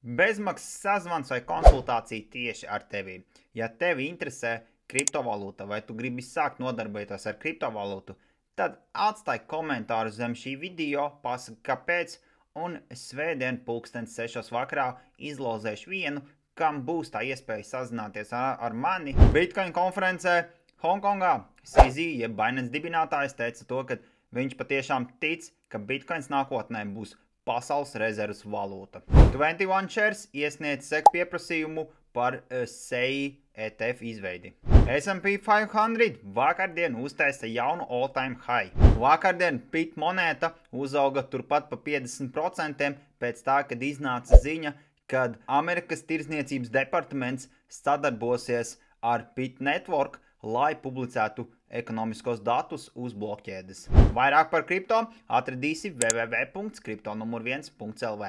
Bezmaksas sazvans vai konsultācija tieši ar tevi. Ja tevi interesē kriptovalūta vai tu gribi sākt nodarboties ar kriptovalūtu, tad atstāj komentāru zem šī video, pasaka kāpēc, un svētdien 6:00 vakarā izlozēšu vienu, kam būs tā iespēja sazināties ar mani. Bitcoin konferencē Hongkongā CZ, jeb Binance dibinātājs, teica to, ka viņš patiešām tic, ka Bitcoins nākotnē būs pasaules rezerves valūta. 21 Shares iesniedz SEC pieprasījumu par SEI ETF izveidi. S&P 500 vakardien uztaisa jaunu all-time high. Vakardien PIT monēta uzauga turpat pa 50% pēc tā, kad iznāca ziņa, kad Amerikas Tirdzniecības departaments sadarbosies ar PIT Network, lai publicētu ekonomiskos datus uz blokķēdes. Vairāk par kripto atradīsi www.kriptonumur1.lv.